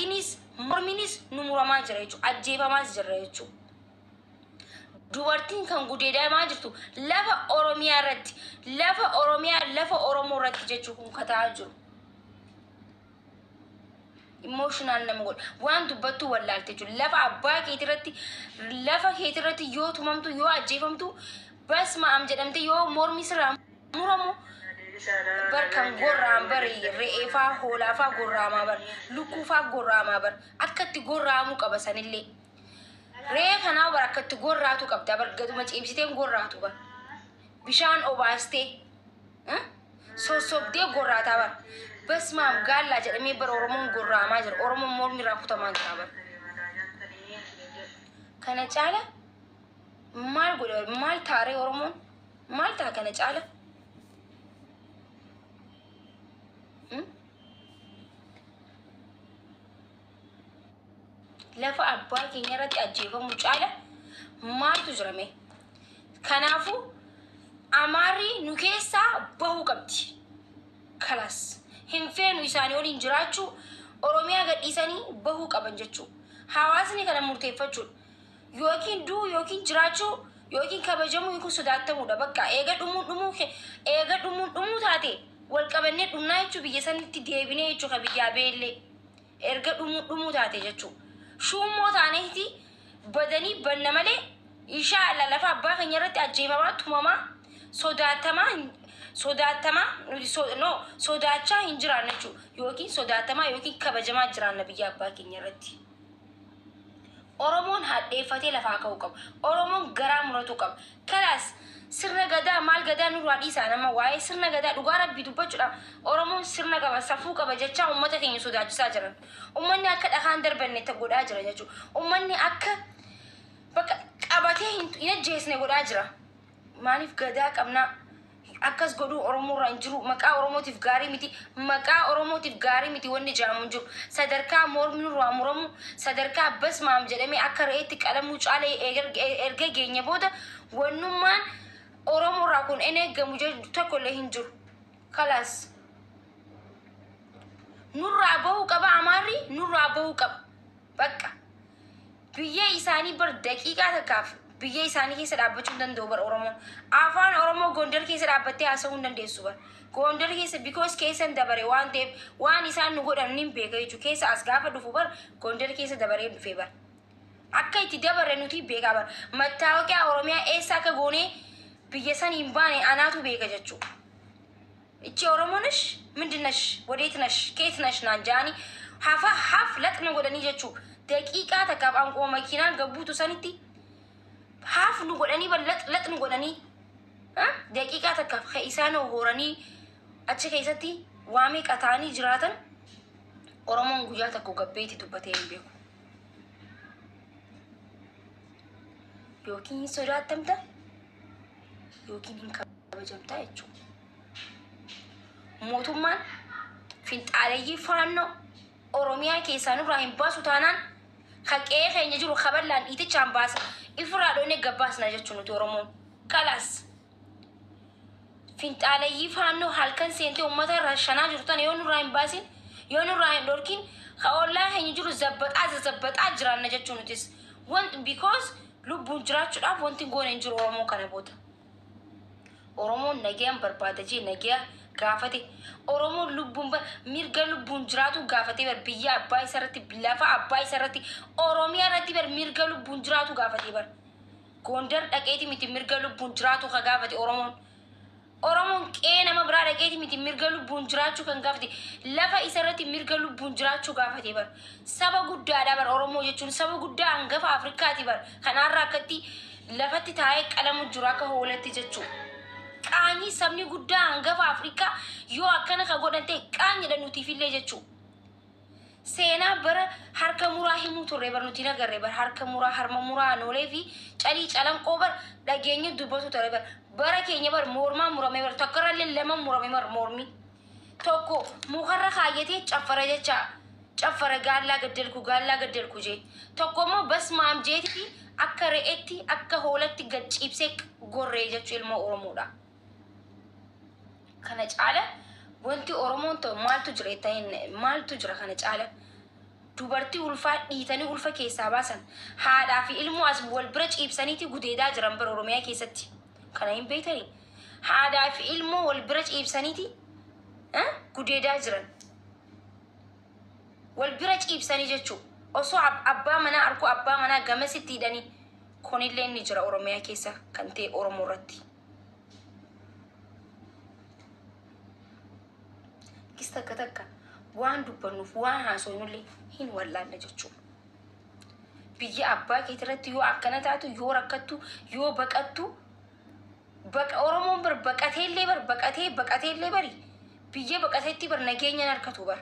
adiinis morminis nu muramaa jira jechuudha. Ajjeefamaas jira jechuudha. Dubartiin kan gudeedamaa jirtu lafa Oromiyaa irratti, lafa Oromiyaa, lafa Oromoo irratti jechuudha kun kataa jiru. Emotional nama godha. Waan dubbattu wallaalte jechuudha. Lafa abbaa keetii irratti, lafa keetii irratti yoo tumamtu, yoo ajjeefamtu, basma am jedhamte yoo mormi sirraa muramu barkan gorraan bari re'eefaa hoolaafaa gorraamaa bar lukkuufaa gorraamaa bar akkatti gorraamuu qaba sanillee. Re'ee kanaa bar akkatti gorraatu qabda bar gaduma ciibsiteen gorraatu bar bishaan obaastee sosobdee gorraataa bar basmaam gaallaa jedhamee bar Oromoon gorraamaa jira. Oromoon mormi irraa kutamaa jira bar. Kana caala maal godha maal taaree Oromoon maal taa kana caala lafa abbaa keenya irratti ajjeefamu caala maaltu jirame. Kanaafuu Amaarri nu keessaa bahuu qabdi. Kalas hin feenu isaanii waliin jiraachuu Oromiyaa gadhiisanii bahuu qaban jechuu. Hawaasni kana murteeffachuu yookiin duu yookiin jiraachuu yookiin kabajamuu yookiin sodaatamuudha. Bakka eega dhumuu taate wal qabannee dhumnaa jechuu biyya sanitti deebinee jechuu ka biyyaa beellee erga dhumuu taate jechuu. Shummoo taaneeti badanii banna malee inshaAllah lafa abbaa keenya irratti ajjeefamaa tumamaa sodaachaa hin jiraanne jechuudha. Yookiin sodaatamaa yookiin kabajamaa jiraanna biyya abbaa keenya irratti. Oromoon hadheeffatee lafaa ka'uu qaba. Oromoon garaa muratu qaba. Kalaas sirna gadaa maal gadaa nurraa dhiisaa nama waa'ee sirna gadaa dhugaa rabbii dubbachuudha. Oromoon sirna qaba safuu qaba jechaa uummata keenya sodaachisaa jiran. Uummanni akka dhagaan darbanne ta godhaa jira jechuudha. Uummanni akka bakka qabatee hin ajjeesne godhaa jira. Maaliif gadaa qabnaa akkas godhuu Oromoo irraa hin jiru. Maqaa Oromootiif gaarii miti. Maqaa Oromootiif gaarii miti wanni jedhamu hin jiru. Sadarkaa mormi nurraa muramu sadarkaa basmaam jedhamee akka re'eetti qalamuu caalee erga geenye booda wannummaan Oromoo irraa kun en eeggamu tokko illee hin jiru. Kalaas nurraa bahuu qaba Amaarri nurraa bahuu qaba. Bakka biyya isaanii bar daqiiqaa takkaaf biyya isaanii keessa dhaabbachuu hin danda'u bar Oromoon. Afaan Oromoo Gondar keessa dhaabbattee haasa'uu hin dandeessu bar. Gondar keessa because keessan dabare waan ta'eef waan isaan nu godhan nin beeka jechuudha. Keessa as gaafa dhufu bar Gondar keessa dabaree dhufee bar. Akka itti dabarre nuti beekaa bar. Mattaawoqiyaa Oromiyaa eessa akka goonee biyya san hin baane anaatu beeka jechuudha. Ichi Oromoonis mindinash wadeetinash keetinash naan jaani haaf laxna godhanii jechuudha. Daqiiqaa takkaaf anqoo makiinaan gabbuutu sanitti haaf nu godhanii bar laxnu godhanii daqiiqaa takkaaf ka isaan horanii achi keessatti waamee qataanii jiraatan Oromoon guyyaa tokko gabbeetti dubbatee hin beeku. Yookiin sodaatamta yookiin hin kabajamta jechuudha. Mootummaan finxaaleeyyii faannoo Oromiyaa keessaa nurraa hin baasu taanaan haqee keenya jiru kaballaan dhiitichaan baasa. Ifirraa dhoonee gabbaasna jechuun nuti Oromoon. Kalaas finxaaleeyyii faannoo halkan seentee uummata irraa shanaa jirtan yoo nurraa hin baasin yoo nurraa hin dhorkin ollaa keenya jiru zabbaxaa jiraanna jechuun nutis. Because lubbuun jiraachuudhaaf wanti goone hin jiru Oromoo kana booda. Oromoon nagayaan barbaada jee nagaya gaafate. Oromoon mirga lubbuun jiraatu gaafate bar biyya abbaa isa irratti lafa abbaa isa irratti Oromiyaa irratti bar mirga lubbuun jiraatu gaafate bar. Gondar dhaqeeti miti mirga lubbuun jiraatu ka gaafate Oromoon. Oromoon qee nama biraa dhaqeeti miti mirga lubbuun jiraachuu kan gaafate. Lafa isa irratti mirga lubbuun jiraachuu gaafate bar. Saba guddaadha bar Oromoo jechuun saba guddaa hangafa Afrikaati bar. Kanaarraa akkatti lafatti taa'ee qalamu jiru akka hoolatti jechuudha. Qaanyi sabni guddaa hangafa Afrikaa yoo akkana ka godhan ta'e qaanyidha nutiifillee jechuudha. Seenaa bara harka muraa himuu turre bar nuti nagarre bar harka muraa harma muraa noolee fi calii calanqoo bar dhageenyi dubbatu ture bar bara keenya bar mormaa murame bar tokkorrallee lama murame bar mormi tokko mukarra kaayyatee caffara jecha caffara gaallaa gaddelku jee tokko immoo basmaam jeeti akka re'eetti akka hoolatti gad ciibsee gorree jechuu ilma Oromoodha. Kana caala wanti Oromoon ta'u maaltu jira kana caala dubartii ulfaa dhiitanii ulfa keessaa baasan haadhaa fi ilmoo as wal bira ciibsaniiti gudeedaa jiran bara Oromiyaa keessatti. Kana hin beektanii? Haadhaa fi ilmoo wal bira ciibsaniiti gudeedaa jiran. Wal bira ciibsanii jechuun osoo abbaa manaa arku abbaa manaa gamasitti hidhanii kunillee ni jira Oromiyaa keessa kan ta'e Oromoo irratti. Kista takka waan dubbannuuf waan haasofnullee hin wallaanne jechuudha. Biyya abbaa keetirratti yoo akkana taatu yoo rakkattu yoo baqattu Oromoon baqateellee baqateellee bari biyya baqateetti bar nageenyaan harkatu bar.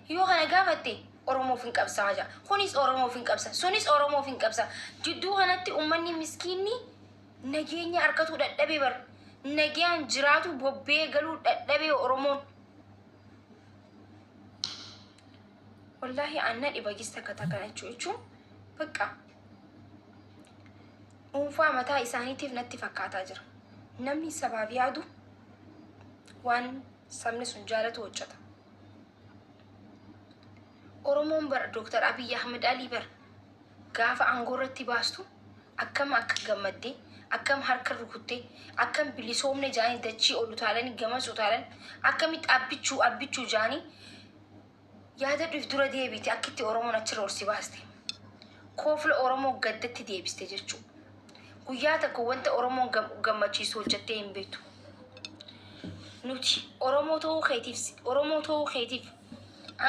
Yoo kana gaafatte Oromoof hin qabsaa jaa. Kunis Oromoof hin qabsa. Sunis Oromoof hin qabsa. Jidduu kanatti uummanni miskiinni nageenya harkatu dadhabee bar. Nagayaan jiraatu bobbee galuu dadhabee Oromoon. Wallahi anna dhibagista kata kana jechuun bakka dhuunfaa mataa isaaniitiif natti fakkaataa jira. Namni sabaaf yaadu waan sabni sun jaalatu hojjeta. Oromoon bar Dr. Abiy Ahmed Ali bar gaafa aangoo irratti baastu akkam akka gammaddee akkam harka rukuttee akkam bilisoomne jaanii dachii ol utaalanii gamas utaalan akkamitti abbichuu jaanii yaada dhuuf dura deebite akkitti Oromoon achirra horsi baaste. Koofla Oromoo gaddatti deebiste jechuudha. Guyyaa tokko wanta Oromoon gammachiisu hojjettee hin beektu. Nuti Oromoo ta'uu keetiif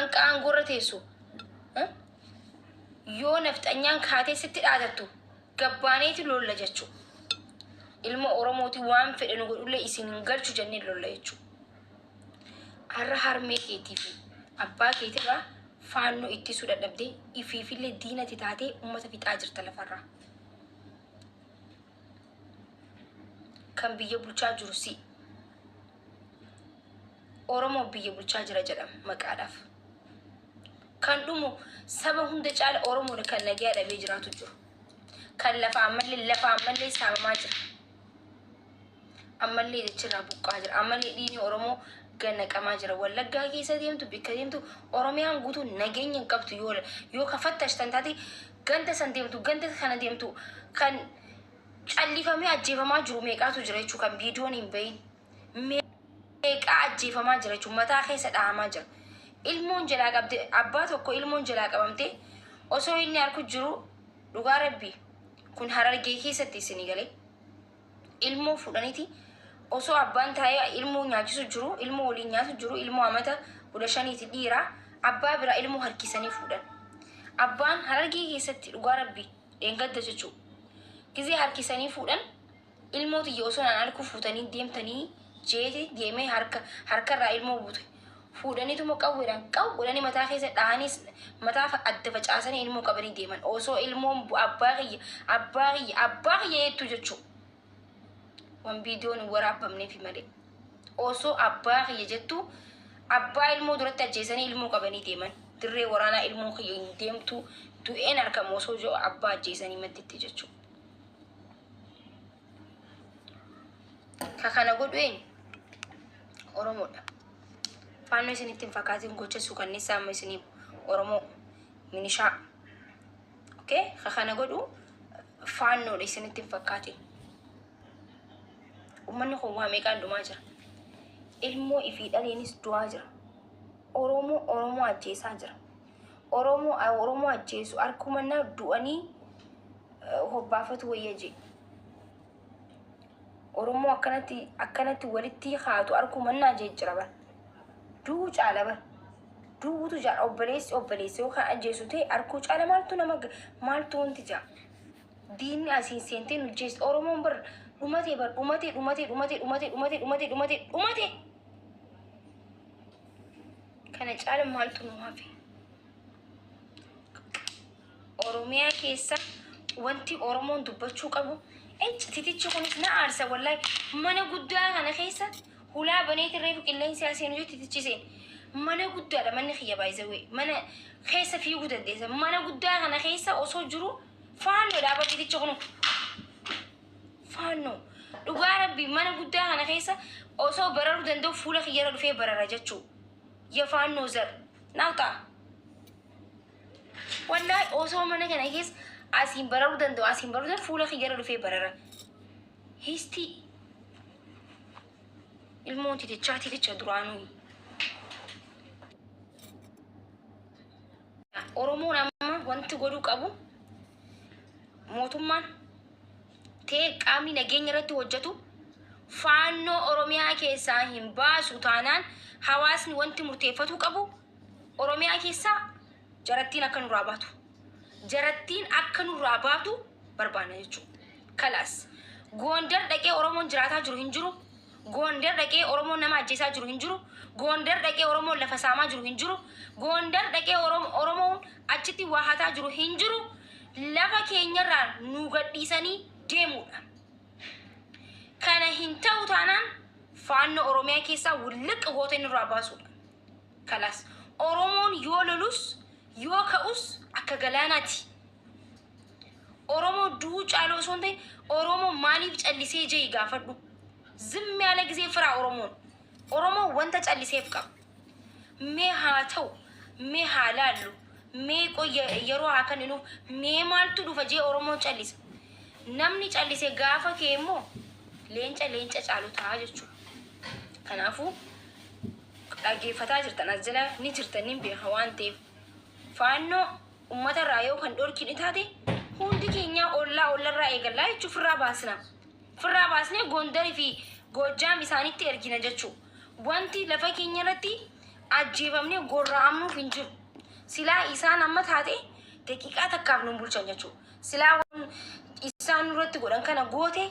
anqa aangorra teessu yoo nafxanyaan kaatee sitti dhaatattu gabbaaneeti lolla jechuudha. Ilma Oromooti waan fedhe nu godhullee isin hin galchu jennee lolla jechuudha. Har'a harmee keetiif abbaa keetirraa faannoo ittisuu dadhabdee ifiifillee diinati taatee uummata fixaa jirta lafarraa. Kan biyya bulchaa jiru si Oromoo biyya bulchaa jira jedhama maqaadhaaf. Kan dhumu saba hunda caala Oromoodha kan nagaa dhabee jiraatu jiru. Kan lafa ammallee saamamaa jira. Ammallee jechirraa buqqaa jira. Ammallee dhiini Oromoo gannaqamaa jira. Wallaggaa keessa deemtu bikka deemtu Oromiyaan guutuu nageenya hin qabdu yoo kafattashtan taate ganda san deemtu ganda kana deemtu kan callifamee ajjeefamaa jiru meeqaatu jira jechuu kan viidiyoon hin bahin. Meeqaa ajjeefamaa jira jechuun mataa keessa dhahamaa jira. Ilmoon jalaa qabde abbaa tokko ilmoon jalaa qabamte osoo inni harku jiru dhugaa rabbii kun Harargee keessatti isinii galee ilmoo fuudhaniiti osoo abbaan taa'ee ilmoo nyaachisu jiru ilmoo waliin nyaatu jiru ilmoo amata 15 dhiiraa abbaa bira ilmoo harkisanii fuudhan. Abbaan Harargee keessatti dhugaa rabbii dheengadda jechuudha. Gizee harkisanii fuudhan ilmoo tiyya osoo naan harku fuutanii deemtanii jeete deemee harkarraa ilmoo buute. Fuudhaniitu moo qawweedhaan mataa keessa dhahaniis mataa adda facaasanii ilmoo qabanii deeman osoo ilmoon abbaa kiyya jettu jechuudha. Wan viidiyoon waraabamneefi malee osoo abbaa kiyya jettu abbaa ilmoo duratti ajjeesanii ilmoo qabanii deeman. Dirree waraanaa ilmoo kiyya hin deemtu du'een harkamu osoo jiru abbaa ajjeesanii madditti jechuudha. Kana godhuun Oromoodha. Faannoo isinitti hin fakkaatiin gochessu kanniisaa amma isinii Oromoo minishaa. Okay? Kana godhu faannoodha isinitti hin fakkaatiin. Uummanni kun waa meeqaan dhumaa jira. Ilmoo ifii dhaleenis du'aa jira. Oromoo ajjeesaa jira. Oromoo ajjeesu harkumannaa du'anii hobbaafatu wayya jee. Oromoo akkanatti walitti haatu harkumannaa jee jira bara. Duu caala bar duutu jaa obboleessi yookaan ajjeesu ta'e arkuu caala maaltu wanti jaa diinni asiin seentee nu jeessu Oromoon bar dhumate kana caala maaltu nu hafe. Oromiyaa keessa wanti Oromoon dubbachuu qabu titichi kunis na aarsa wallahi mana guddaa kana keessa hulaa baneeti reefu qilleensi aseen hojii titichisen mana guddaadha manni kiyya baay'isawee mana keessa fiiguu dandeessa mana guddaa kana keessa osoo jiru faannoo dhaaba titichi kunu faannoo dhugaa rabbii mana guddaa kana keessa osoo bararuu danda'u fuula kiyyara dhufee barara jechuu የፋኖ ዘር ናውጣ ወላሂ osoo mana kana keessa asiin bararuu danda'u asiin bararuu danda'u fuula kiyyara dhufee barara histi ilmoon titicha duraanuu oromoon amma wanti godhuu qabu mootummaan ta'ee qaamni nageenya irratti hojjetu faannoo oromiyaa keessaa hin baasu taanaan hawaasni wanti murteeffatu qabu oromiyaa keessaa jarattiin akka nurraa baatu barbaanna jechuudha. Kalaas Gondar dhaqee oromoon jiraataa jiru hin jiru. Gondar dhaqee oromoon nama ajjeesaa jiru hin jiru. Gondar dhaqee oromoon lafa saamaa jiru hin jiru. Gondar dhaqee oromoon achitti waa hataa jiru hin jiru. Lafa keenyarraa nu gadhiisanii deemuudha. Kana hin ta'u taanaan faannoo oromiyaa keessaa wulliq gootee nurraa baasuudha. Kalaas oromoon yoo lolus yoo ka'us akka galaanaati. oromoo duu caaloo osoo hin ta'in oromoo maaliif callisee jee gaafadhu. ዝም ያለ ጊዜ ፍራ ኦሮሞ ወንተ ጨልሴፍ ቀብ ሜ ሃተው ሜ ሃላሉ ሜ ቆየ የሮ አከንኑ ሜ ማልቱ ዱፈጄ ኦሮሞ ጨልስ ነምኒ ጨልሴ ጋፈ ኬሞ ሌንጨ ጫሉ ታጀቹ ከናፉ ዳጌፈታ ጅርተን አዘላ ኒ ጅርተኒን ቢሃዋንቴ ፋኖ ኡመተ ራዮ ከንዶር ኪኒታቴ ሁንዲ ኬኛ ኦላ ኤገላ ይቹ ፍራ ባስኔ ጎንደር ፊ ጎጃም ኢሳኒቲ ኤርጊነ ጀቹ wanti lafa keenya irratti ajjeefamne gorra'amnu hin jiru. Silaa isaan amma taate daqiiqaa takkaaf nu bulchan jechuudha. Silaa isaan irratti godhan kana goote